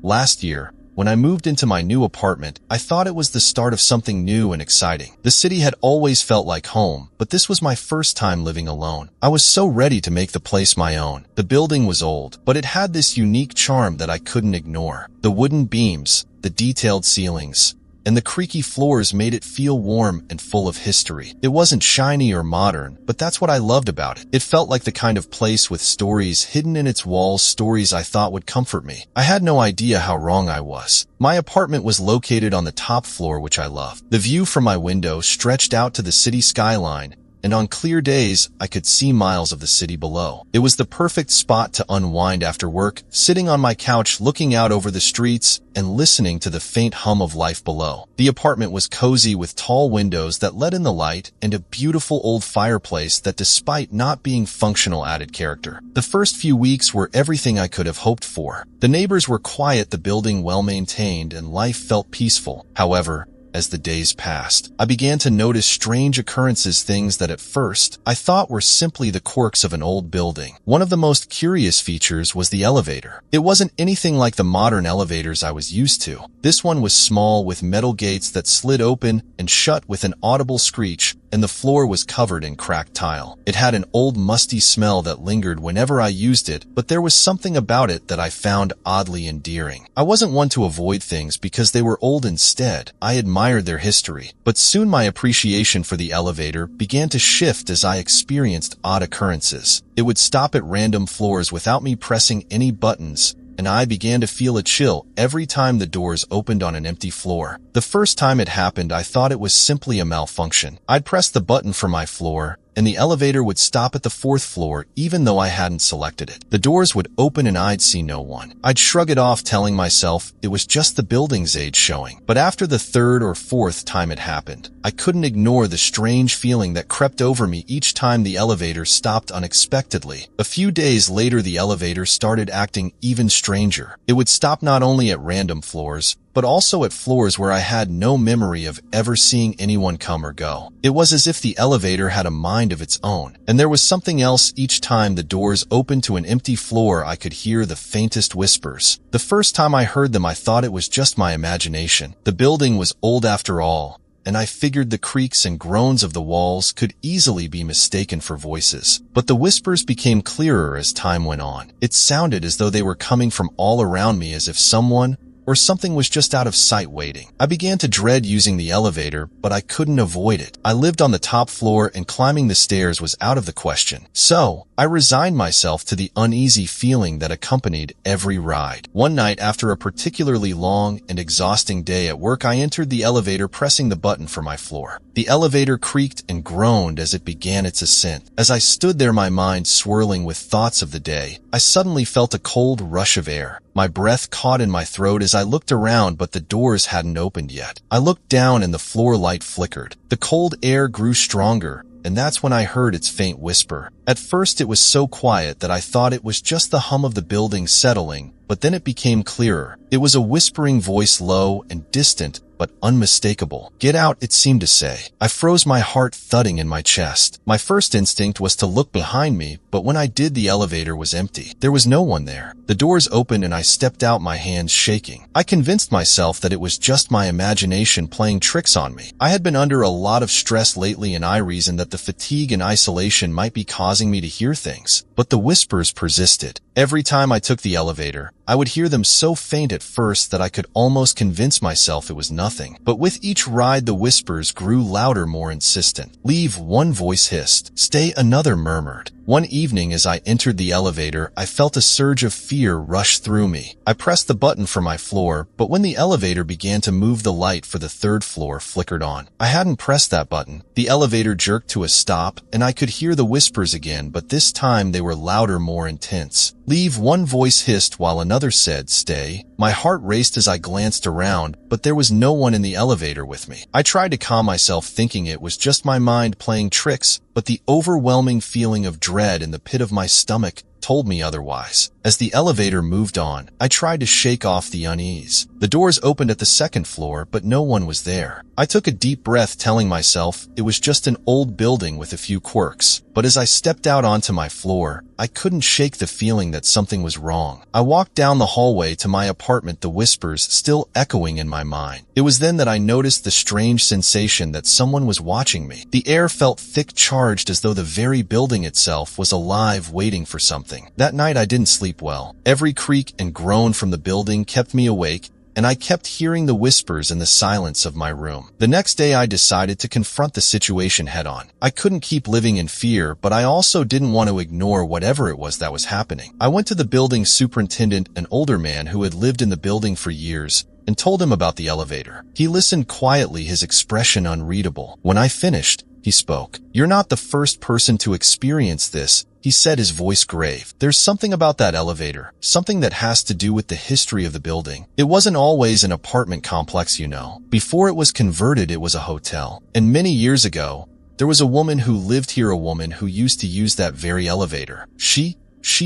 Last year, when I moved into my new apartment, I thought it was the start of something new and exciting. The city had always felt like home, but this was my first time living alone. I was so ready to make the place my own. The building was old, but it had this unique charm that I couldn't ignore. The wooden beams, the detailed ceilings, and the creaky floors made it feel warm and full of history. It wasn't shiny or modern, but that's what I loved about it. It felt like the kind of place with stories hidden in its walls, stories I thought would comfort me. I had no idea how wrong I was. My apartment was located on the top floor, which I loved. The view from my window stretched out to the city skyline, and on clear days, I could see miles of the city below. It was the perfect spot to unwind after work, sitting on my couch looking out over the streets and listening to the faint hum of life below. The apartment was cozy with tall windows that let in the light and a beautiful old fireplace that, despite not being functional, added character. The first few weeks were everything I could have hoped for. The neighbors were quiet, the building well-maintained, and life felt peaceful. However, as the days passed, I began to notice strange occurrences, things that at first I thought were simply the quirks of an old building. One of the most curious features was the elevator. It wasn't anything like the modern elevators I was used to. This one was small, with metal gates that slid open and shut with an audible screech, and the floor was covered in cracked tile. It had an old, musty smell that lingered whenever I used it, but there was something about it that I found oddly endearing. I wasn't one to avoid things because they were old. Instead, I admired their history. But soon my appreciation for the elevator began to shift as I experienced odd occurrences. It would stop at random floors without me pressing any buttons, and I began to feel a chill every time the doors opened on an empty floor. The first time it happened, I thought it was simply a malfunction. I'd press the button for my floor, and the elevator would stop at the 4th floor even though I hadn't selected it. The doors would open and I'd see no one. I'd shrug it off, telling myself it was just the building's age showing. But after the 3rd or 4th time it happened, I couldn't ignore the strange feeling that crept over me each time the elevator stopped unexpectedly. A few days later, the elevator started acting even stranger. It would stop not only at random floors, but also at floors where I had no memory of ever seeing anyone come or go. It was as if the elevator had a mind of its own. And there was something else. Each time the doors opened to an empty floor, I could hear the faintest whispers. The first time I heard them, I thought it was just my imagination. The building was old after all, and I figured the creaks and groans of the walls could easily be mistaken for voices. But the whispers became clearer as time went on. It sounded as though they were coming from all around me, as if someone or something was just out of sight waiting. I began to dread using the elevator, but I couldn't avoid it. I lived on the top floor, and climbing the stairs was out of the question. So, I resigned myself to the uneasy feeling that accompanied every ride. One night, after a particularly long and exhausting day at work, I entered the elevator, pressing the button for my floor. The elevator creaked and groaned as it began its ascent. As I stood there, my mind swirling with thoughts of the day, I suddenly felt a cold rush of air. My breath caught in my throat as I looked around, but the doors hadn't opened yet. I looked down and the floor light flickered. The cold air grew stronger, and that's when I heard its faint whisper. At first it was so quiet that I thought it was just the hum of the building settling, but then it became clearer. It was a whispering voice, low and distant, but unmistakable. "Get out," it seemed to say. I froze, my heart thudding in my chest. My first instinct was to look behind me, but when I did, the elevator was empty. There was no one there. The doors opened and I stepped out, my hands shaking. I convinced myself that it was just my imagination playing tricks on me. I had been under a lot of stress lately, and I reasoned that the fatigue and isolation might be causing me to hear things. But the whispers persisted. Every time I took the elevator, I would hear them, so faint at first that I could almost convince myself it was nothing. But with each ride, the whispers grew louder, more insistent. "Leave," one voice hissed. "Stay," another murmured. One evening, as I entered the elevator, I felt a surge of fear rush through me. I pressed the button for my floor, but when the elevator began to move, the light for the 3rd floor flickered on. I hadn't pressed that button. The elevator jerked to a stop, and I could hear the whispers again, but this time they were louder, more intense. "Leave," one voice hissed, while another said, "Stay." My heart raced as I glanced around, but there was no one in the elevator with me. I tried to calm myself, thinking it was just my mind playing tricks, but the overwhelming feeling of dread in the pit of my stomach told me otherwise. As the elevator moved on, I tried to shake off the unease. The doors opened at the second floor, but no one was there. I took a deep breath, telling myself it was just an old building with a few quirks. But as I stepped out onto my floor, I couldn't shake the feeling that something was wrong. I walked down the hallway to my apartment, the whispers still echoing in my mind. It was then that I noticed the strange sensation that someone was watching me. The air felt thick, charged, as though the very building itself was alive, waiting for something. That night I didn't sleep well. Every creak and groan from the building kept me awake, and I kept hearing the whispers in the silence of my room. The next day I decided to confront the situation head-on. I couldn't keep living in fear, but I also didn't want to ignore whatever it was that was happening. I went to the building superintendent, an older man who had lived in the building for years, and told him about the elevator. He listened quietly, his expression unreadable. When I finished, he spoke. "You're not the first person to experience this," he said, his voice grave. "There's something about that elevator, something that has to do with the history of the building. It wasn't always an apartment complex, you know. Before it was converted, it was a hotel. And many years ago, there was a woman who lived here, a woman who used to use that very elevator. She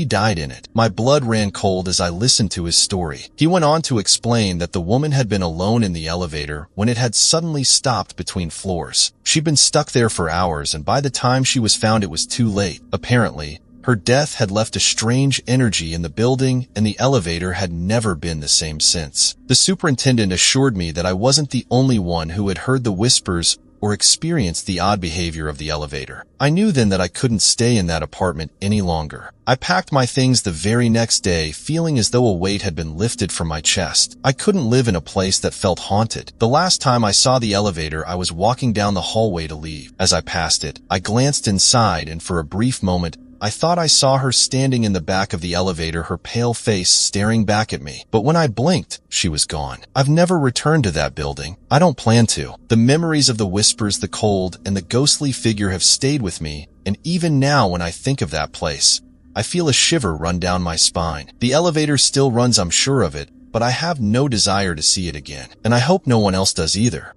died in it." My blood ran cold as I listened to his story. He went on to explain that the woman had been alone in the elevator when it had suddenly stopped between floors. She'd been stuck there for hours, and by the time she was found, it was too late. Apparently, her death had left a strange energy in the building, and the elevator had never been the same since. The superintendent assured me that I wasn't the only one who had heard the whispers or experienced the odd behavior of the elevator. I knew then that I couldn't stay in that apartment any longer. I packed my things the very next day, feeling as though a weight had been lifted from my chest. I couldn't live in a place that felt haunted. The last time I saw the elevator, I was walking down the hallway to leave. As I passed it, I glanced inside, and for a brief moment, I thought I saw her standing in the back of the elevator, her pale face staring back at me. But when I blinked, she was gone. I've never returned to that building. I don't plan to. The memories of the whispers, the cold, and the ghostly figure have stayed with me, and even now when I think of that place, I feel a shiver run down my spine. The elevator still runs, I'm sure of it, but I have no desire to see it again. And I hope no one else does either.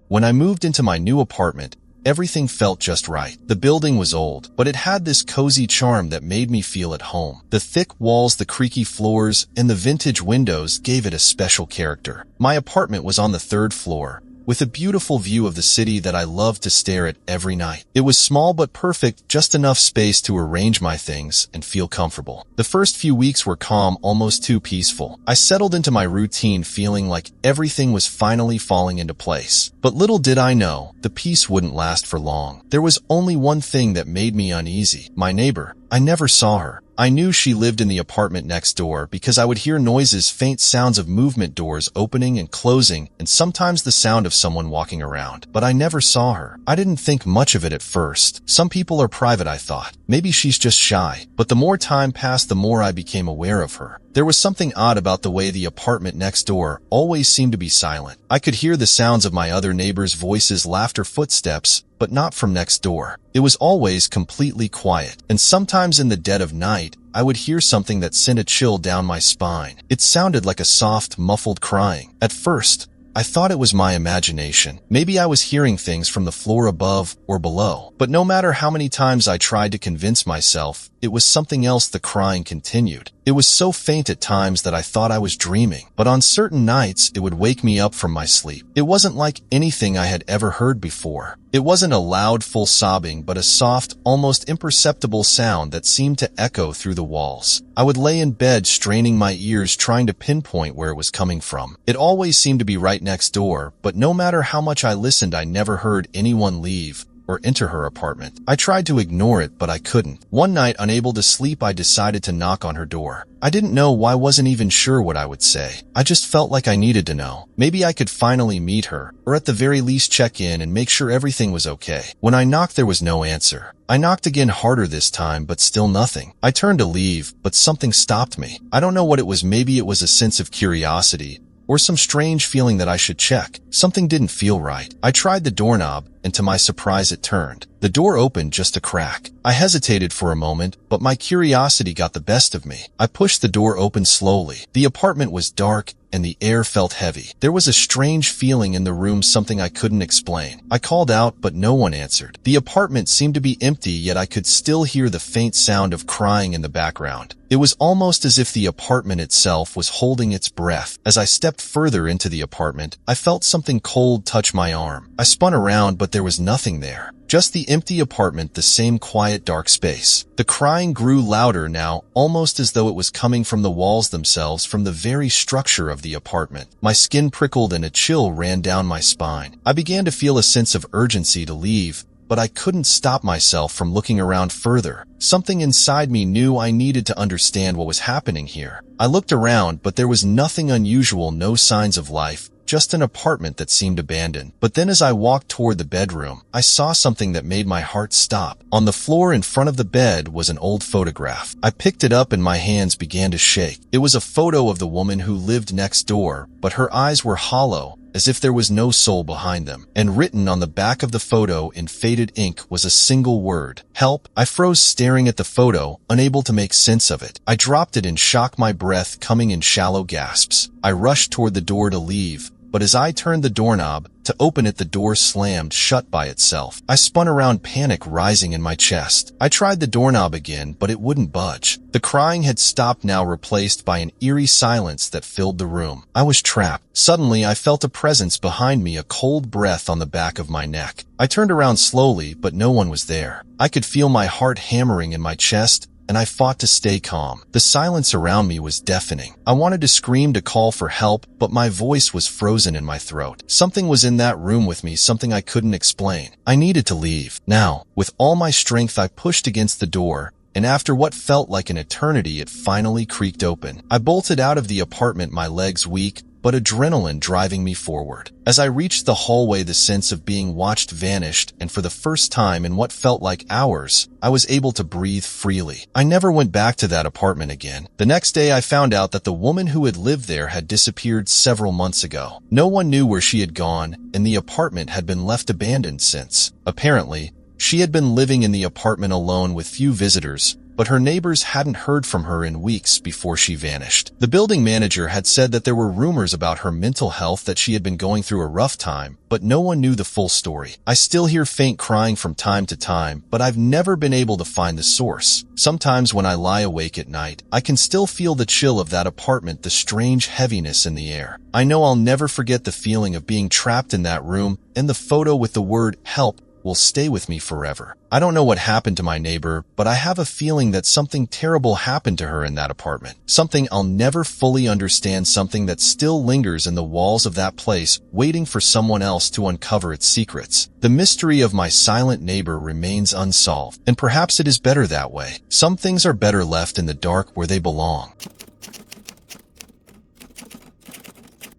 When I moved into my new apartment, everything felt just right. The building was old, but it had this cozy charm that made me feel at home. The thick walls, the creaky floors, and the vintage windows gave it a special character. My apartment was on the third floor, with a beautiful view of the city that I loved to stare at every night. It was small but perfect, just enough space to arrange my things and feel comfortable. The first few weeks were calm, almost too peaceful. I settled into my routine, feeling like everything was finally falling into place. But little did I know, the peace wouldn't last for long. There was only one thing that made me uneasy: my neighbor. I never saw her. I knew she lived in the apartment next door because I would hear noises, faint sounds of movement, doors opening and closing, and sometimes the sound of someone walking around. But I never saw her. I didn't think much of it at first. Some people are private, I thought. Maybe she's just shy. But the more time passed, the more I became aware of her. There was something odd about the way the apartment next door always seemed to be silent. I could hear the sounds of my other neighbors' voices, laughter, footsteps, but not from next door. It was always completely quiet, and sometimes in the dead of night, I would hear something that sent a chill down my spine. It sounded like a soft, muffled crying. At first, I thought it was my imagination. Maybe I was hearing things from the floor above or below. But no matter how many times I tried to convince myself it was something else, the crying continued. It was so faint at times that I thought I was dreaming, but on certain nights it would wake me up from my sleep. It wasn't like anything I had ever heard before. It wasn't a loud, full sobbing, but a soft, almost imperceptible sound that seemed to echo through the walls. I would lay in bed, straining my ears, trying to pinpoint where it was coming from. It always seemed to be right next door, but no matter how much I listened, I never heard anyone leave or enter her apartment. I tried to ignore it, but I couldn't. One night, unable to sleep, I decided to knock on her door. I didn't know why, wasn't even sure what I would say. I just felt like I needed to know. Maybe I could finally meet her, or at the very least check in and make sure everything was okay. When I knocked, there was no answer. I knocked again, harder this time, but still nothing. I turned to leave, but something stopped me. I don't know what it was. Maybe it was a sense of curiosity, or some strange feeling that I should check. Something didn't feel right. I tried the doorknob, and and to my surprise it turned. The door opened just a crack. I hesitated for a moment, but my curiosity got the best of me. I pushed the door open slowly. The apartment was dark, and the air felt heavy. There was a strange feeling in the room, something I couldn't explain. I called out, but no one answered. The apartment seemed to be empty, yet I could still hear the faint sound of crying in the background. It was almost as if the apartment itself was holding its breath. As I stepped further into the apartment, I felt something cold touch my arm. I spun around, but there was nothing there. Just the empty apartment, the same quiet, dark space. The crying grew louder now, almost as though it was coming from the walls themselves, from the very structure of the apartment. My skin prickled and a chill ran down my spine. I began to feel a sense of urgency to leave, but I couldn't stop myself from looking around further. Something inside me knew I needed to understand what was happening here. I looked around, but there was nothing unusual, no signs of life. Just an apartment that seemed abandoned. But then as I walked toward the bedroom, I saw something that made my heart stop. On the floor in front of the bed was an old photograph. I picked it up and my hands began to shake. It was a photo of the woman who lived next door, but her eyes were hollow, as if there was no soul behind them. And written on the back of the photo in faded ink was a single word: help. I froze, staring at the photo, unable to make sense of it. I dropped it in shock, my breath coming in shallow gasps. I rushed toward the door to leave, but as I turned the doorknob to open it, the door slammed shut by itself. I spun around, panic rising in my chest. I tried the doorknob again, but it wouldn't budge. The crying had stopped, now replaced by an eerie silence that filled the room. I was trapped. Suddenly, I felt a presence behind me, a cold breath on the back of my neck. I turned around slowly, but no one was there. I could feel my heart hammering in my chest, and I fought to stay calm. The silence around me was deafening. I wanted to scream, to call for help, but my voice was frozen in my throat. Something was in that room with me, something I couldn't explain. I needed to leave. Now, with all my strength, I pushed against the door, and after what felt like an eternity, it finally creaked open. I bolted out of the apartment, my legs weak, but adrenaline driving me forward. As I reached the hallway, the sense of being watched vanished, and for the first time in what felt like hours, I was able to breathe freely. I never went back to that apartment again. The next day, I found out that the woman who had lived there had disappeared several months ago. No one knew where she had gone, and the apartment had been left abandoned since. Apparently, she had been living in the apartment alone with few visitors, but her neighbors hadn't heard from her in weeks before she vanished. The building manager had said that there were rumors about her mental health, that she had been going through a rough time, but no one knew the full story. I still hear faint crying from time to time, but I've never been able to find the source. Sometimes when I lie awake at night, I can still feel the chill of that apartment, the strange heaviness in the air. I know I'll never forget the feeling of being trapped in that room, and the photo with the word help will stay with me forever. I don't know what happened to my neighbor, but I have a feeling that something terrible happened to her in that apartment. Something I'll never fully understand, something that still lingers in the walls of that place, waiting for someone else to uncover its secrets. The mystery of my silent neighbor remains unsolved, and perhaps it is better that way. Some things are better left in the dark where they belong.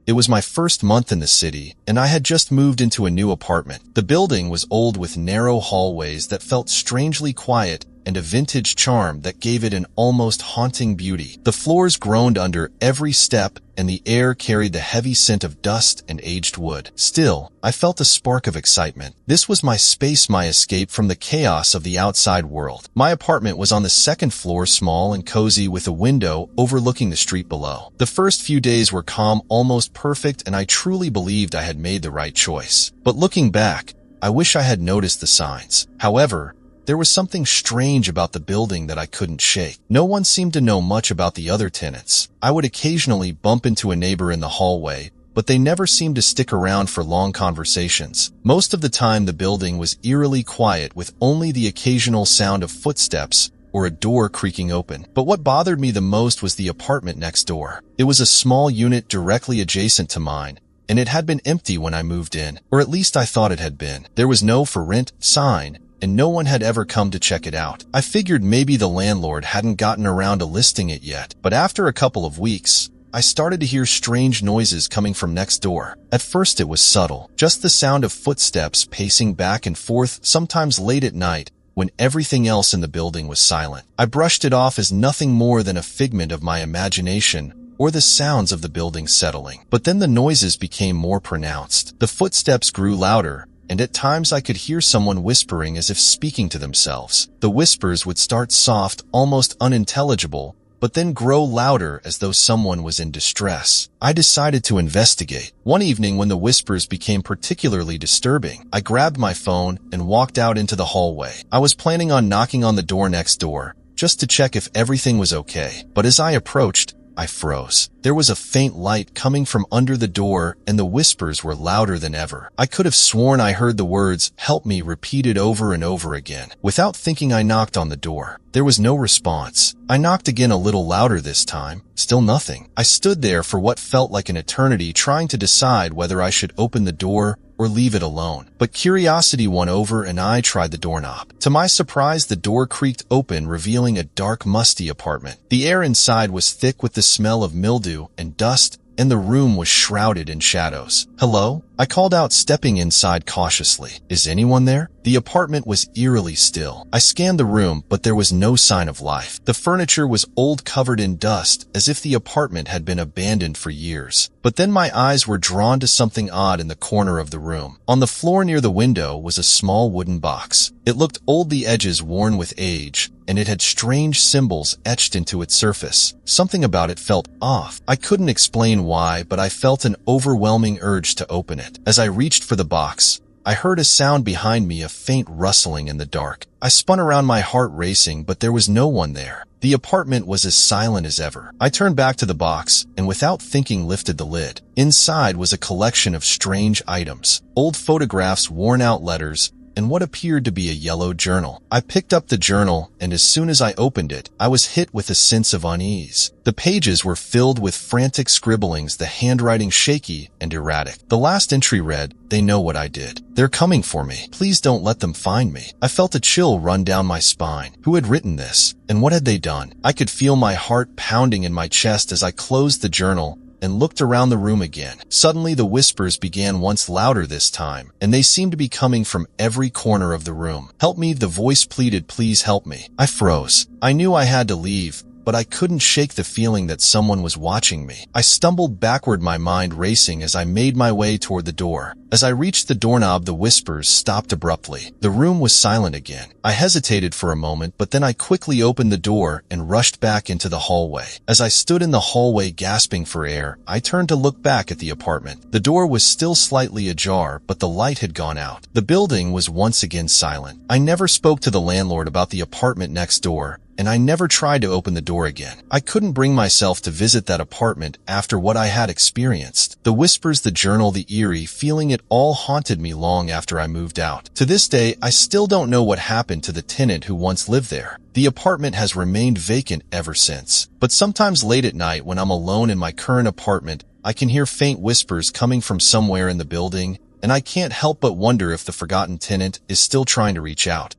It was my first month in the city, and I had just moved into a new apartment. The building was old, with narrow hallways that felt strangely quiet, and a vintage charm that gave it an almost haunting beauty. The floors groaned under every step, and the air carried the heavy scent of dust and aged wood. Still, I felt a spark of excitement. This was my space, my escape from the chaos of the outside world. My apartment was on the second floor, small and cozy, with a window overlooking the street below. The first few days were calm, almost perfect, and I truly believed I had made the right choice. But looking back, I wish I had noticed the signs. However, there was something strange about the building that I couldn't shake. No one seemed to know much about the other tenants. I would occasionally bump into a neighbor in the hallway, but they never seemed to stick around for long conversations. Most of the time, the building was eerily quiet, with only the occasional sound of footsteps or a door creaking open. But what bothered me the most was the apartment next door. It was a small unit directly adjacent to mine, and it had been empty when I moved in, or at least I thought it had been. There was no for rent sign, and no one had ever come to check it out. I figured maybe the landlord hadn't gotten around to listing it yet, but after a couple of weeks, I started to hear strange noises coming from next door. At first it was subtle, just the sound of footsteps pacing back and forth, sometimes late at night, when everything else in the building was silent. I brushed it off as nothing more than a figment of my imagination, or the sounds of the building settling. But then the noises became more pronounced. The footsteps grew louder, and at times I could hear someone whispering as if speaking to themselves. The whispers would start soft, almost unintelligible, but then grow louder as though someone was in distress. I decided to investigate. One evening when the whispers became particularly disturbing, I grabbed my phone and walked out into the hallway. I was planning on knocking on the door next door, just to check if everything was okay. But as I approached, I froze. There was a faint light coming from under the door, and the whispers were louder than ever. I could have sworn I heard the words, "Help me," repeated over and over again. Without thinking, I knocked on the door. There was no response. I knocked again, a little louder this time. Still nothing. I stood there for what felt like an eternity, trying to decide whether I should open the door or leave it alone. But curiosity won over, and I tried the doorknob. To my surprise, the door creaked open, revealing a dark, musty apartment. The air inside was thick with the smell of mildew and dust, and the room was shrouded in shadows. "Hello?" I called out, stepping inside cautiously. "Is anyone there?" The apartment was eerily still. I scanned the room, but there was no sign of life. The furniture was old, covered in dust, as if the apartment had been abandoned for years. But then my eyes were drawn to something odd in the corner of the room. On the floor near the window was a small wooden box. It looked old, the edges worn with age, and it had strange symbols etched into its surface. Something about it felt off. I couldn't explain why, but I felt an overwhelming urge to open it. As I reached for the box, I heard a sound behind me, a faint rustling in the dark. I spun around, my heart racing, but there was no one there. The apartment was as silent as ever. I turned back to the box, and without thinking lifted the lid. Inside was a collection of strange items: old photographs, worn-out letters, and what appeared to be a yellow journal. I picked up the journal, and as soon as I opened it, I was hit with a sense of unease. The pages were filled with frantic scribblings, the handwriting shaky and erratic. The last entry read, "They know what I did. They're coming for me. Please don't let them find me." I felt a chill run down my spine. Who had written this? And what had they done? I could feel my heart pounding in my chest as I closed the journal and looked around the room again. Suddenly, the whispers began, once louder this time, and they seemed to be coming from every corner of the room. "Help me," the voice pleaded. "Please help me." I froze. I knew I had to leave, but I couldn't shake the feeling that someone was watching me. I stumbled backward, my mind racing as I made my way toward the door. As I reached the doorknob, the whispers stopped abruptly. The room was silent again. I hesitated for a moment, but then I quickly opened the door and rushed back into the hallway. As I stood in the hallway gasping for air, I turned to look back at the apartment. The door was still slightly ajar, but the light had gone out. The building was once again silent. I never spoke to the landlord about the apartment next door, and I never tried to open the door again. I couldn't bring myself to visit that apartment after what I had experienced. The whispers, the journal, the eerie feeling, it all haunted me long after I moved out. To this day, I still don't know what happened to the tenant who once lived there. The apartment has remained vacant ever since. But sometimes late at night, when I'm alone in my current apartment, I can hear faint whispers coming from somewhere in the building, and I can't help but wonder if the forgotten tenant is still trying to reach out.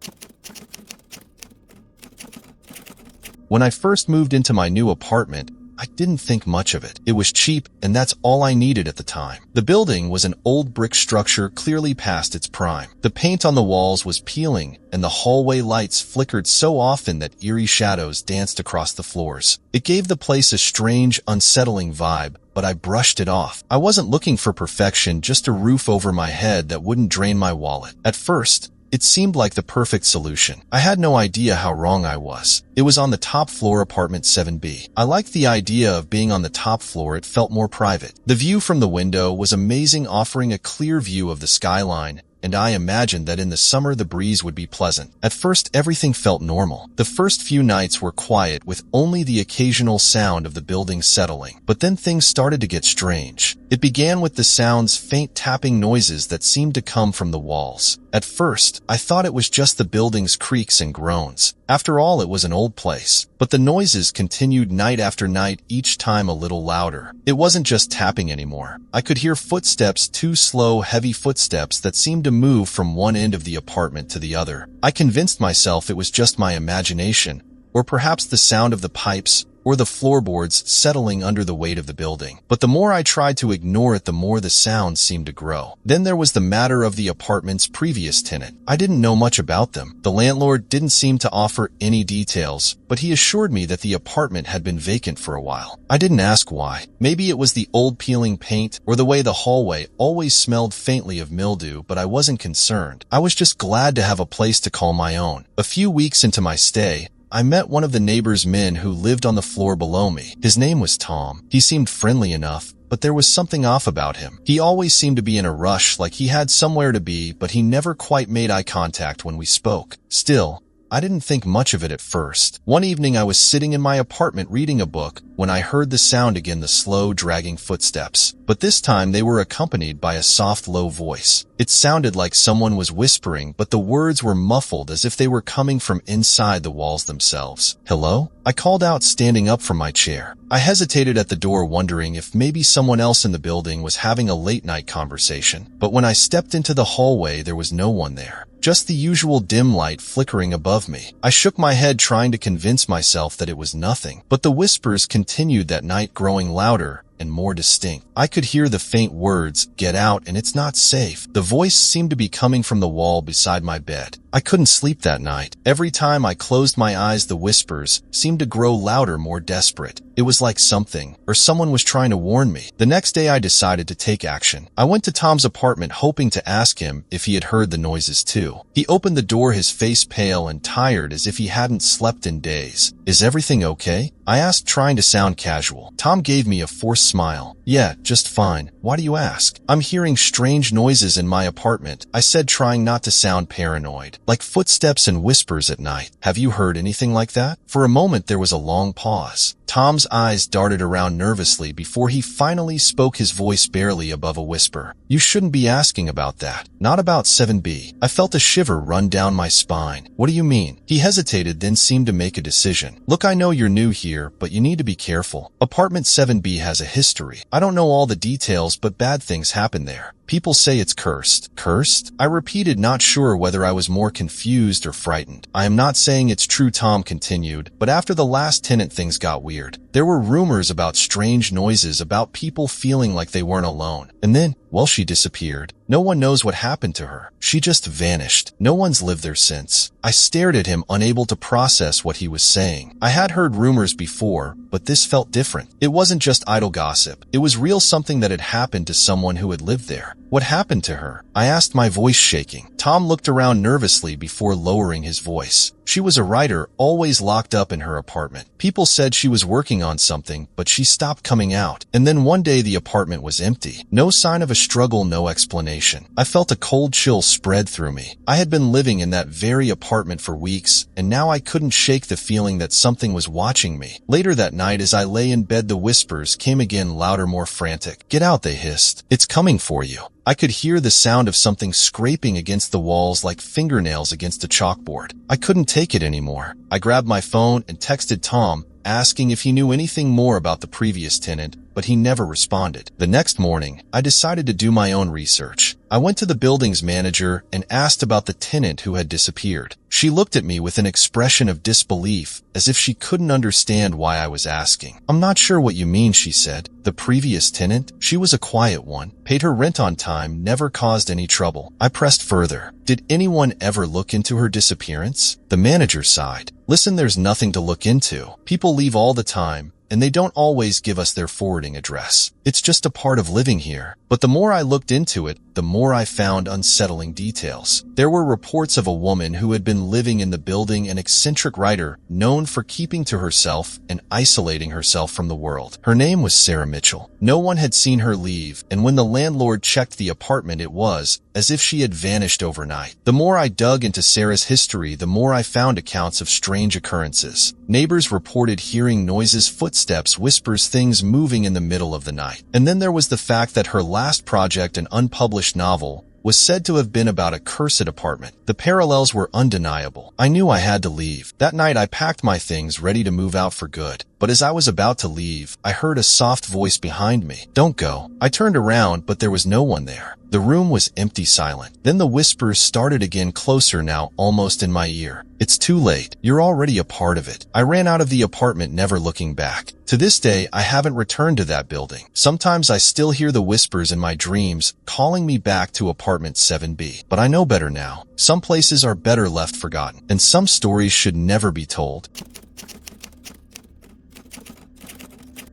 When I first moved into my new apartment, I didn't think much of it. It was cheap, and that's all I needed at the time. The building was an old brick structure, clearly past its prime. The paint on the walls was peeling, and the hallway lights flickered so often that eerie shadows danced across the floors. It gave the place a strange, unsettling vibe, but I brushed it off. I wasn't looking for perfection, just a roof over my head that wouldn't drain my wallet. At first, it seemed like the perfect solution. I had no idea how wrong I was. It was on the top floor, apartment 7B. I liked the idea of being on the top floor. It felt more private. The view from the window was amazing, offering a clear view of the skyline, and I imagined that in the summer the breeze would be pleasant. At first, everything felt normal. The first few nights were quiet, with only the occasional sound of the building settling. But then things started to get strange. It began with the sounds, faint tapping noises that seemed to come from the walls. At first, I thought it was just the building's creaks and groans. After all, it was an old place. But the noises continued night after night, each time a little louder. It wasn't just tapping anymore. I could hear footsteps, two slow, heavy footsteps that seemed to move from one end of the apartment to the other. I convinced myself it was just my imagination, or perhaps the sound of the pipes or the floorboards settling under the weight of the building. But the more I tried to ignore it, the more the sound seemed to grow. Then there was the matter of the apartment's previous tenant. I didn't know much about them. The landlord didn't seem to offer any details, but he assured me that the apartment had been vacant for a while. I didn't ask why. Maybe it was the old peeling paint or the way the hallway always smelled faintly of mildew, but I wasn't concerned. I was just glad to have a place to call my own. A few weeks into my stay, I met one of the neighbor's men who lived on the floor below me. His name was Tom. He seemed friendly enough, but there was something off about him. He always seemed to be in a rush, like he had somewhere to be, but he never quite made eye contact when we spoke. Still, I didn't think much of it at first. One evening I was sitting in my apartment reading a book when I heard the sound again, the slow, dragging footsteps. But this time they were accompanied by a soft, low voice. It sounded like someone was whispering, but the words were muffled as if they were coming from inside the walls themselves. "Hello?" I called out, standing up from my chair. I hesitated at the door, wondering if maybe someone else in the building was having a late-night conversation. But when I stepped into the hallway, there was no one there. Just the usual dim light flickering above me. I shook my head, trying to convince myself that it was nothing. But the whispers continued that night, growing louder and more distinct. I could hear the faint words, "Get out and it's not safe." The voice seemed to be coming from the wall beside my bed. I couldn't sleep that night. Every time I closed my eyes, the whispers seemed to grow louder, more desperate. It was like something or someone was trying to warn me. The next day I decided to take action. I went to Tom's apartment, hoping to ask him if he had heard the noises too. He opened the door, his face pale and tired as if he hadn't slept in days. "Is everything okay?" I asked, trying to sound casual. Tom gave me a forced smile. "Yeah, just fine. Why do you ask?" "I'm hearing strange noises in my apartment," I said, trying not to sound paranoid. "Like footsteps and whispers at night. Have you heard anything like that?" For a moment there was a long pause. Tom's eyes darted around nervously before he finally spoke, his voice barely above a whisper. "You shouldn't be asking about that. Not about 7B. I felt a shiver run down my spine. "What do you mean?" He hesitated, then seemed to make a decision. "Look, I know you're new here, but you need to be careful. Apartment 7B has a history. I don't know all the details, but bad things happen there. People say it's cursed." "Cursed?" I repeated, not sure whether I was more confused or frightened. "I am not saying it's true," Tom continued, "but after the last tenant, things got weird. There were rumors about strange noises, about people feeling like they weren't alone. And then, well, she disappeared. No one knows what happened to her. She just vanished. No one's lived there since." I stared at him, unable to process what he was saying. I had heard rumors before, but this felt different. It wasn't just idle gossip. It was real, something that had happened to someone who had lived there. "What happened to her?" I asked, my voice shaking. Tom looked around nervously before lowering his voice. "She was a writer, always locked up in her apartment. People said she was working on something, but she stopped coming out. And then one day the apartment was empty. No sign of a struggle, no explanation." I felt a cold chill spread through me. I had been living in that very apartment for weeks, and now I couldn't shake the feeling that something was watching me. Later that night, as I lay in bed, the whispers came again, louder, more frantic. "Get out," they hissed. "It's coming for you." I could hear the sound of something scraping against the walls like fingernails against a chalkboard. I couldn't take it anymore. I grabbed my phone and texted Tom, asking if he knew anything more about the previous tenant, but he never responded. The next morning, I decided to do my own research. I went to the building's manager and asked about the tenant who had disappeared. She looked at me with an expression of disbelief, as if she couldn't understand why I was asking. "I'm not sure what you mean," she said. "The previous tenant? She was a quiet one, paid her rent on time, never caused any trouble." I pressed further. "Did anyone ever look into her disappearance?" The manager sighed. "Listen, there's nothing to look into. People leave all the time, and they don't always give us their forwarding address. It's just a part of living here." But the more I looked into it, the more I found unsettling details. There were reports of a woman who had been living in the building, an eccentric writer known for keeping to herself and isolating herself from the world. Her name was Sarah Mitchell. No one had seen her leave, and when the landlord checked the apartment, it was as if she had vanished overnight. The more I dug into Sarah's history, the more I found accounts of strange occurrences. Neighbors reported hearing noises, footsteps, whispers, things moving in the middle of the night. And then there was the fact that her last project, an unpublished novel, was said to have been about a cursed apartment. The parallels were undeniable. I knew I had to leave. That night I packed my things, ready to move out for good. but as I was about to leave, I heard a soft voice behind me. "Don't go." I turned around, but there was no one there. The room was empty, silent. Then the whispers started again, closer now, almost in my ear. "It's too late. You're already a part of it." I ran out of the apartment, never looking back. To this day, I haven't returned to that building. Sometimes I still hear the whispers in my dreams, calling me back to apartment 7B. But I know better now. Some places are better left forgotten, and some stories should never be told.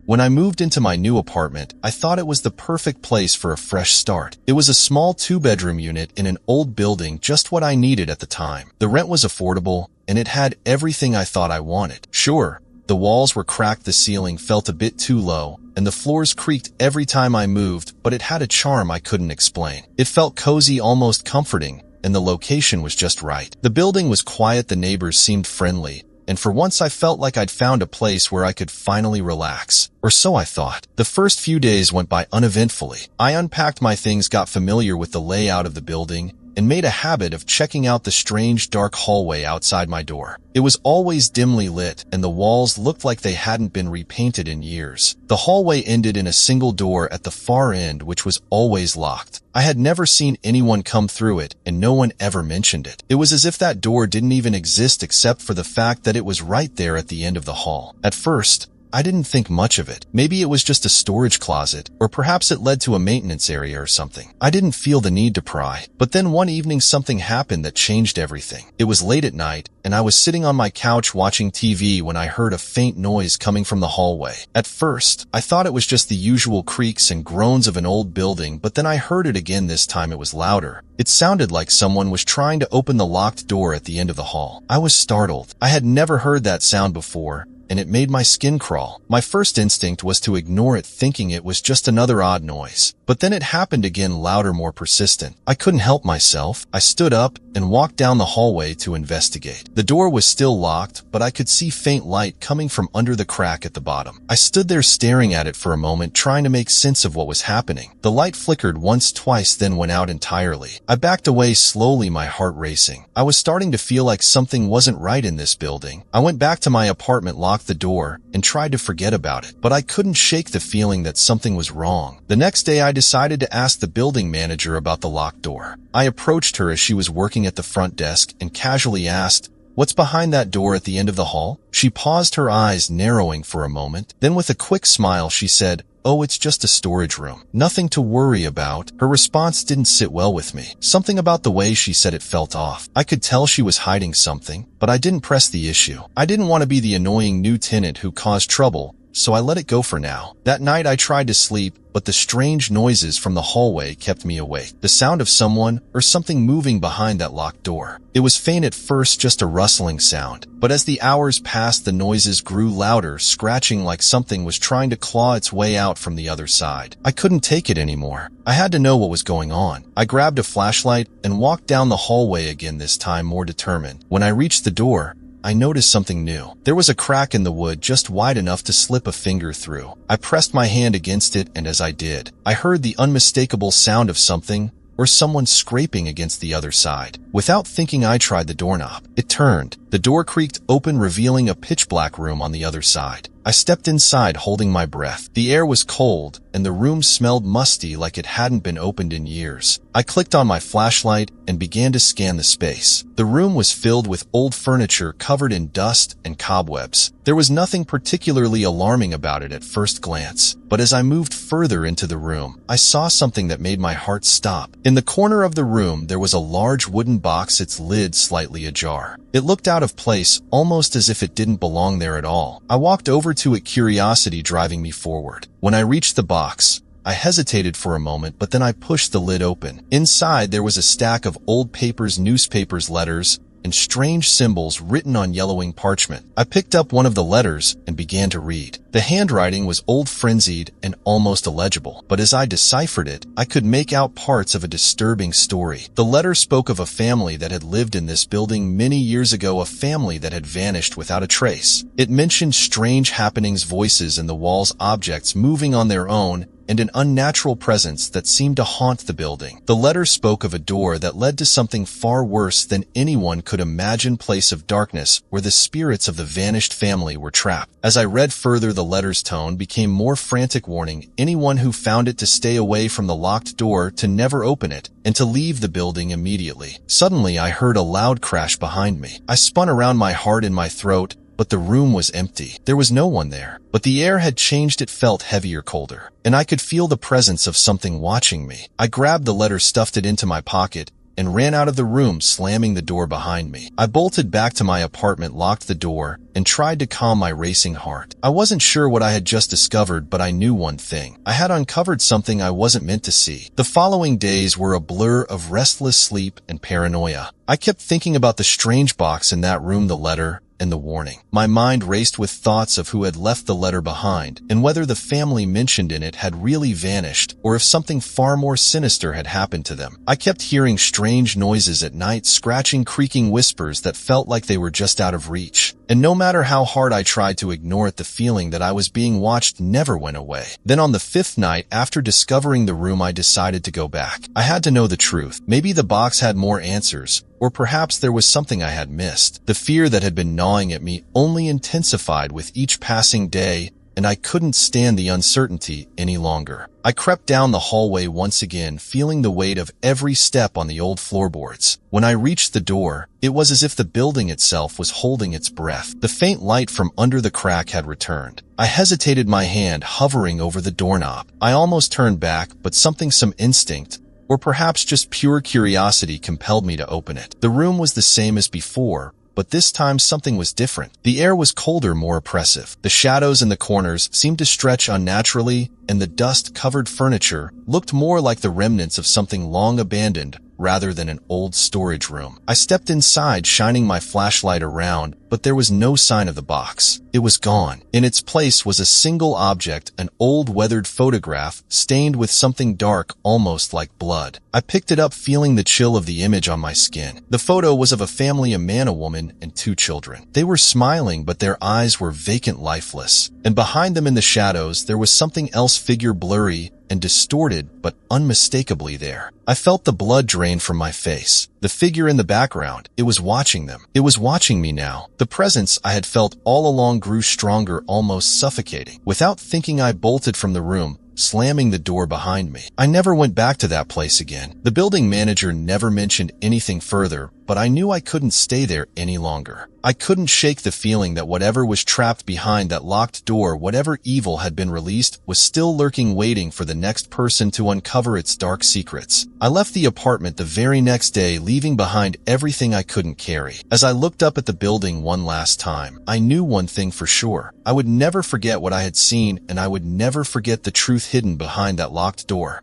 When I moved into my new apartment, I thought it was the perfect place for a fresh start. It was a small 2-bedroom unit in an old building, just what I needed at the time. The rent was affordable, and it had everything I thought I wanted. Sure, the walls were cracked, the ceiling felt a bit too low, and the floors creaked every time I moved, but it had a charm I couldn't explain. It felt cozy, almost comforting, and the location was just right. The building was quiet, the neighbors seemed friendly, and for once I felt like I'd found a place where I could finally relax. Or so I thought. The first few days went by uneventfully. I unpacked my things, got familiar with the layout of the building, and made a habit of checking out the strange dark hallway outside my door. It was always dimly lit, and the walls looked like they hadn't been repainted in years. The hallway ended in a single door at the far end, which was always locked. I had never seen anyone come through it, and no one ever mentioned it. It was as if that door didn't even exist, except for the fact that it was right there at the end of the hall. At first, I didn't think much of it. Maybe it was just a storage closet, or perhaps it led to a maintenance area or something. I didn't feel the need to pry. But then one evening something happened that changed everything. It was late at night, and I was sitting on my couch watching TV when I heard a faint noise coming from the hallway. At first, I thought it was just the usual creaks and groans of an old building, but then I heard it again. This time it was louder. It sounded like someone was trying to open the locked door at the end of the hall. I was startled. I had never heard that sound before, and it made my skin crawl. My first instinct was to ignore it, thinking it was just another odd noise. But then it happened again, louder, more persistent. I couldn't help myself. I stood up and walked down the hallway to investigate. The door was still locked, but I could see faint light coming from under the crack at the bottom. I stood there staring at it for a moment, trying to make sense of what was happening. The light flickered once, twice, then went out entirely. I backed away slowly, my heart racing. I was starting to feel like something wasn't right in this building. I went back to my apartment, locked the door, and tried to forget about it, but I couldn't shake the feeling that something was wrong. The next day, I decided to ask the building manager about the locked door. I approached her as she was working at the front desk and casually asked, "What's behind that door at the end of the hall?" She paused, her eyes narrowing for a moment. Then with a quick smile, she said, "Oh, it's just a storage room. Nothing to worry about." Her response didn't sit well with me. Something about the way she said it felt off. I could tell she was hiding something, but I didn't press the issue. I didn't want to be the annoying new tenant who caused trouble, so I let it go for now. That night I tried to sleep, but the strange noises from the hallway kept me awake. The sound of someone or something moving behind that locked door. It was faint at first, just a rustling sound, but as the hours passed, the noises grew louder, scratching like something was trying to claw its way out from the other side. I couldn't take it anymore. I had to know what was going on. I grabbed a flashlight and walked down the hallway again, this time more determined. When I reached the door, I noticed something new. There was a crack in the wood just wide enough to slip a finger through. I pressed my hand against it, and as I did, I heard the unmistakable sound of something or someone scraping against the other side. Without thinking, I tried the doorknob. It turned. The door creaked open, revealing a pitch-black room on the other side. I stepped inside, holding my breath. The air was cold, and the room smelled musty, like it hadn't been opened in years. I clicked on my flashlight and began to scan the space. The room was filled with old furniture covered in dust and cobwebs. There was nothing particularly alarming about it at first glance, but as I moved further into the room, I saw something that made my heart stop. In the corner of the room, there was a large wooden box, its lid slightly ajar. It looked out of place, almost as if it didn't belong there at all. I walked over to it, curiosity driving me forward. When I reached the box, I hesitated for a moment, but then I pushed the lid open. Inside, there was a stack of old papers, newspapers, letters, and strange symbols written on yellowing parchment. I picked up one of the letters and began to read. The handwriting was old, frenzied, and almost illegible, but as I deciphered it, I could make out parts of a disturbing story. The letter spoke of a family that had lived in this building many years ago, a family that had vanished without a trace. It mentioned strange happenings, voices in the walls, objects moving on their own, and an unnatural presence that seemed to haunt the building. The letter spoke of a door that led to something far worse than anyone could imagine, place of darkness where the spirits of the vanished family were trapped. As I read further, the letter's tone became more frantic, warning anyone who found it to stay away from the locked door, to never open it, and to leave the building immediately. Suddenly, I heard a loud crash behind me. I spun around, my heart in my throat, but the room was empty. There was no one there. But the air had changed. It felt heavier, colder, and I could feel the presence of something watching me. I grabbed the letter, stuffed it into my pocket, and ran out of the room, slamming the door behind me. I bolted back to my apartment, locked the door, and tried to calm my racing heart. I wasn't sure what I had just discovered, but I knew one thing. I had uncovered something I wasn't meant to see. The following days were a blur of restless sleep and paranoia. I kept thinking about the strange box in that room, the letter, and the warning. My mind raced with thoughts of who had left the letter behind, and whether the family mentioned in it had really vanished, or if something far more sinister had happened to them. I kept hearing strange noises at night, scratching, creaking whispers that felt like they were just out of reach. And no matter how hard I tried to ignore it, the feeling that I was being watched never went away. Then on the 5th night, after discovering the room, I decided to go back. I had to know the truth. Maybe the box had more answers, or perhaps there was something I had missed. The fear that had been gnawing at me only intensified with each passing day, and I couldn't stand the uncertainty any longer. I crept down the hallway once again, feeling the weight of every step on the old floorboards. When I reached the door, it was as if the building itself was holding its breath. The faint light from under the crack had returned. I hesitated, my hand hovering over the doorknob. I almost turned back, but some instinct, or perhaps just pure curiosity, compelled me to open it. The room was the same as before, but this time something was different. The air was colder, more oppressive. The shadows in the corners seemed to stretch unnaturally, and the dust-covered furniture looked more like the remnants of something long abandoned rather than an old storage room. I stepped inside, shining my flashlight around, but there was no sign of the box. It was gone. In its place was a single object, an old weathered photograph, stained with something dark, almost like blood. I picked it up, feeling the chill of the image on my skin. The photo was of a family, a man, a woman, and 2 children. They were smiling, but their eyes were vacant, lifeless. And behind them in the shadows, there was something else, figure, blurry and distorted, but unmistakably there. I felt the blood drain from my face. The figure in the background, it was watching them. It was watching me now. The presence I had felt all along grew stronger, almost suffocating. Without thinking, I bolted from the room, slamming the door behind me. I never went back to that place again. The building manager never mentioned anything further, but I knew I couldn't stay there any longer. I couldn't shake the feeling that whatever was trapped behind that locked door, whatever evil had been released, was still lurking, waiting for the next person to uncover its dark secrets. I left the apartment the very next day, leaving behind everything I couldn't carry. As I looked up at the building one last time, I knew one thing for sure. I would never forget what I had seen, and I would never forget the truth hidden behind that locked door.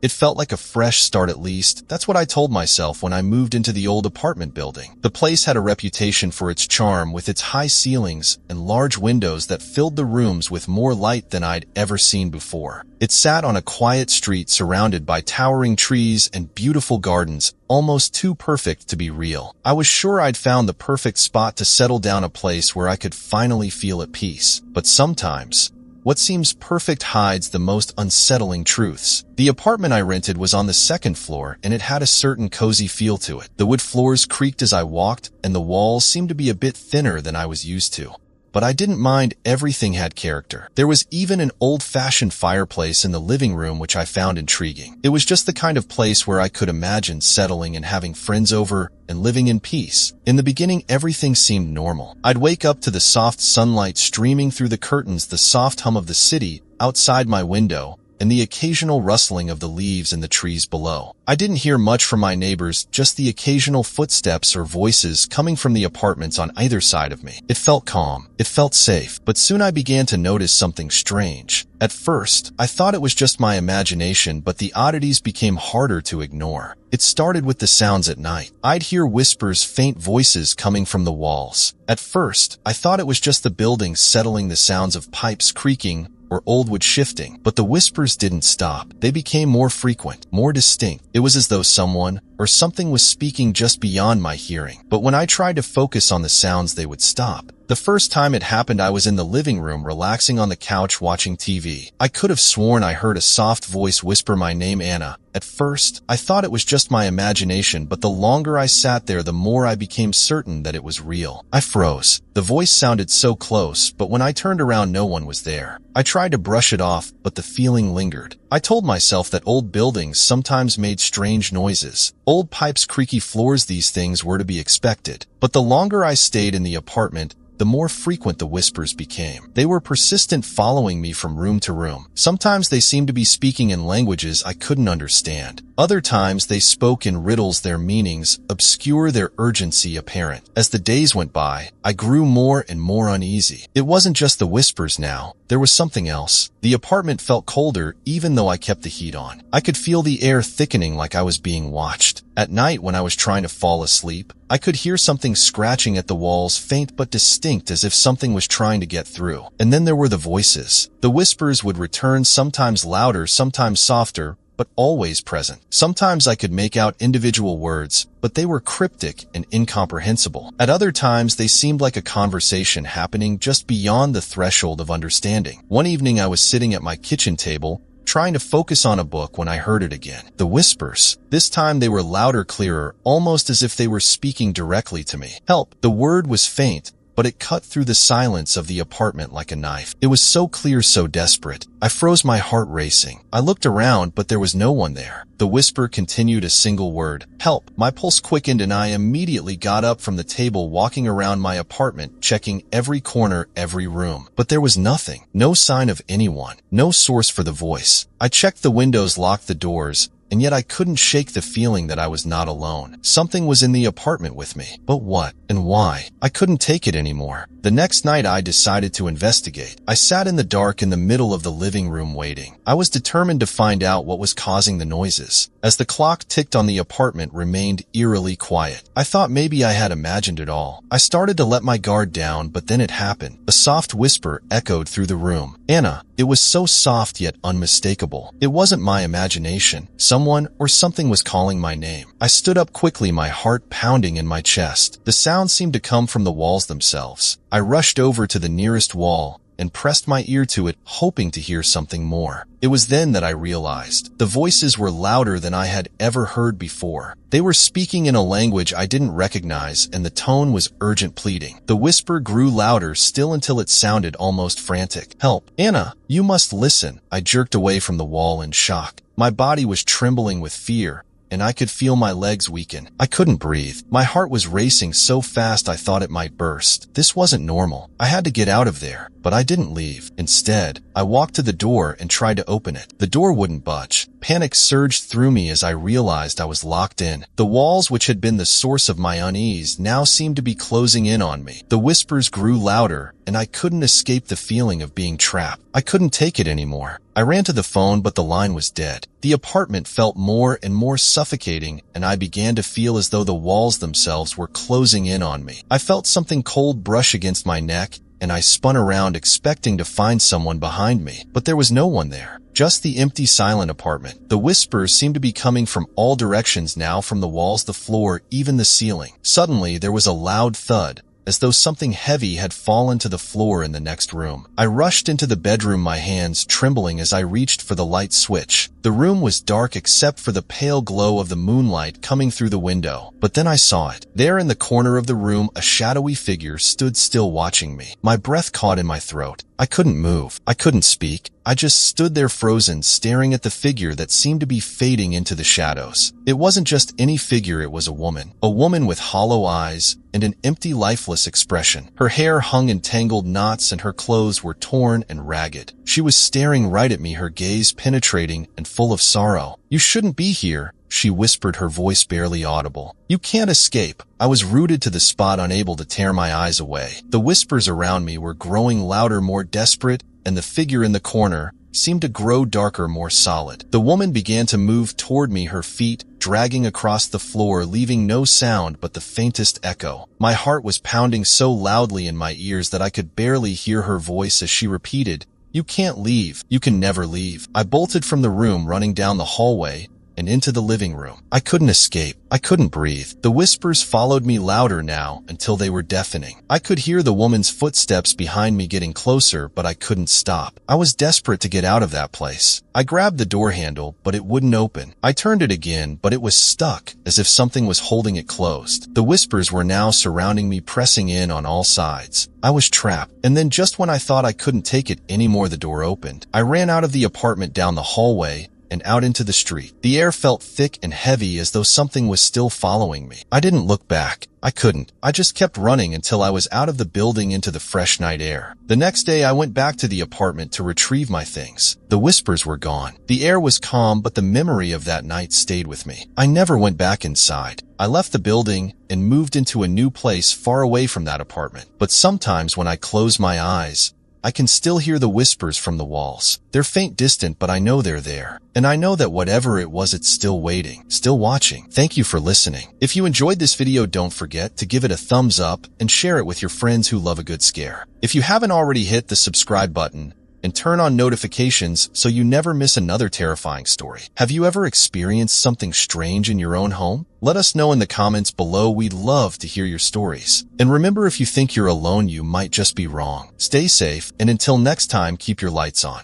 It felt like a fresh start, at least. That's what I told myself when I moved into the old apartment building. The place had a reputation for its charm, with its high ceilings and large windows that filled the rooms with more light than I'd ever seen before. It sat on a quiet street, surrounded by towering trees and beautiful gardens, almost too perfect to be real. I was sure I'd found the perfect spot to settle down, a place where I could finally feel at peace. But sometimes, what seems perfect hides the most unsettling truths. The apartment I rented was on the 2nd floor, and it had a certain cozy feel to it. The wood floors creaked as I walked, and the walls seemed to be a bit thinner than I was used to. But I didn't mind. Everything had character. There was even an old-fashioned fireplace in the living room, which I found intriguing. It was just the kind of place where I could imagine settling and having friends over and living in peace. In the beginning, everything seemed normal. I'd wake up to the soft sunlight streaming through the curtains, the soft hum of the city outside my window, and the occasional rustling of the leaves in the trees below. I didn't hear much from my neighbors, just the occasional footsteps or voices coming from the apartments on either side of me. It felt calm. It felt safe. But soon I began to notice something strange. At first, I thought it was just my imagination, but the oddities became harder to ignore. It started with the sounds at night. I'd hear whispers, faint voices coming from the walls. At first, I thought it was just the building settling, the sounds of pipes creaking or old wood shifting. But the whispers didn't stop. They became more frequent, more distinct. It was as though someone or something was speaking just beyond my hearing. But when I tried to focus on the sounds, they would stop. The first time it happened, I was in the living room relaxing on the couch watching TV. I could have sworn I heard a soft voice whisper my name, Anna. At first, I thought it was just my imagination, but the longer I sat there, the more I became certain that it was real. I froze. The voice sounded so close, but when I turned around, no one was there. I tried to brush it off, but the feeling lingered. I told myself that old buildings sometimes made strange noises. Old pipes, creaky floors, these things were to be expected. But the longer I stayed in the apartment, the more frequent the whispers became. They were persistent, following me from room to room. Sometimes they seemed to be speaking in languages I couldn't understand. Other times they spoke in riddles, their meanings obscure, their urgency apparent. As the days went by, I grew more and more uneasy. It wasn't just the whispers now. There was something else. The apartment felt colder even though I kept the heat on. I could feel the air thickening, like I was being watched. At night, when I was trying to fall asleep, I could hear something scratching at the walls, faint but distinct, as if something was trying to get through. And then there were the voices. The whispers would return, sometimes louder, sometimes softer, but always present. Sometimes I could make out individual words, but they were cryptic and incomprehensible. At other times, they seemed like a conversation happening just beyond the threshold of understanding. One evening, I was sitting at my kitchen table, trying to focus on a book, when I heard it again. The whispers. This time they were louder, clearer, almost as if they were speaking directly to me. Help. The word was faint, but it cut through the silence of the apartment like a knife. It was so clear, so desperate. I froze, my heart racing. I looked around, but there was no one there. The whisper continued, a single word. Help. My pulse quickened and I immediately got up from the table, walking around my apartment, checking every corner, every room. But there was nothing. No sign of anyone. No source for the voice. I checked the windows, locked the doors, and yet I couldn't shake the feeling that I was not alone. Something was in the apartment with me. But what and why? I couldn't take it anymore. The next night, I decided to investigate. I sat in the dark in the middle of the living room waiting. I was determined to find out what was causing the noises. As the clock ticked on, the apartment remained eerily quiet. I thought maybe I had imagined it all. I started to let my guard down, but then it happened. A soft whisper echoed through the room. Anna. It was so soft yet unmistakable. It wasn't my imagination. Someone or something was calling my name. I stood up quickly, my heart pounding in my chest. The sound seemed to come from the walls themselves. I rushed over to the nearest wall and pressed my ear to it, hoping to hear something more. It was then that I realized. The voices were louder than I had ever heard before. They were speaking in a language I didn't recognize, and the tone was urgent, pleading. The whisper grew louder still until it sounded almost frantic. Help. Anna, you must listen. I jerked away from the wall in shock. My body was trembling with fear, and I could feel my legs weaken. I couldn't breathe. My heart was racing so fast I thought it might burst. This wasn't normal. I had to get out of there, but I didn't leave. Instead, I walked to the door and tried to open it. The door wouldn't budge. Panic surged through me as I realized I was locked in. The walls, which had been the source of my unease, now seemed to be closing in on me. The whispers grew louder, and I couldn't escape the feeling of being trapped. I couldn't take it anymore. I ran to the phone, but the line was dead. The apartment felt more and more suffocating, and I began to feel as though the walls themselves were closing in on me. I felt something cold brush against my neck, and I spun around, expecting to find someone behind me. But there was no one there. Just the empty, silent apartment. The whispers seemed to be coming from all directions now, from the walls, the floor, even the ceiling. Suddenly, there was a loud thud, as though something heavy had fallen to the floor in the next room. I rushed into the bedroom, my hands trembling as I reached for the light switch. The room was dark except for the pale glow of the moonlight coming through the window. But then I saw it. There in the corner of the room, a shadowy figure stood still, watching me. My breath caught in my throat. I couldn't move. I couldn't speak. I just stood there frozen, staring at the figure that seemed to be fading into the shadows. It wasn't just any figure, it was a woman. A woman with hollow eyes and an empty, lifeless expression. Her hair hung in tangled knots and her clothes were torn and ragged. She was staring right at me, her gaze penetrating and full of sorrow. You shouldn't be here, she whispered, her voice barely audible. You can't escape. I was rooted to the spot, unable to tear my eyes away. The whispers around me were growing louder, more desperate, and the figure in the corner seemed to grow darker, more solid. The woman began to move toward me, her feet dragging across the floor, leaving no sound but the faintest echo. My heart was pounding so loudly in my ears that I could barely hear her voice as she repeated, "You can't leave. You can never leave." I bolted from the room, running down the hallway and into the living room. I couldn't escape. I couldn't breathe. The whispers followed me louder now until they were deafening. I could hear the woman's footsteps behind me getting closer, but I couldn't stop. I was desperate to get out of that place. I grabbed the door handle, but it wouldn't open. I turned it again, but it was stuck, as if something was holding it closed. The whispers were now surrounding me, pressing in on all sides. I was trapped, and then just when I thought I couldn't take it anymore, the door opened. I ran out of the apartment, down the hallway, and out into the street. The air felt thick and heavy, as though something was still following me. I didn't look back. I couldn't. I just kept running until I was out of the building into the fresh night air. The next day, I went back to the apartment to retrieve my things. The whispers were gone. The air was calm, but the memory of that night stayed with me. I never went back inside. I left the building and moved into a new place far away from that apartment. But sometimes when I close my eyes, I can still hear the whispers from the walls. They're faint, distant, but I know they're there. And I know that whatever it was, it's still waiting, still watching. Thank you for listening. If you enjoyed this video, don't forget to give it a thumbs up and share it with your friends who love a good scare. If you haven't already, hit the subscribe button and turn on notifications so you never miss another terrifying story. Have you ever experienced something strange in your own home? Let us know in the comments below. We'd love to hear your stories. And remember, if you think you're alone, you might just be wrong. Stay safe, and until next time, keep your lights on.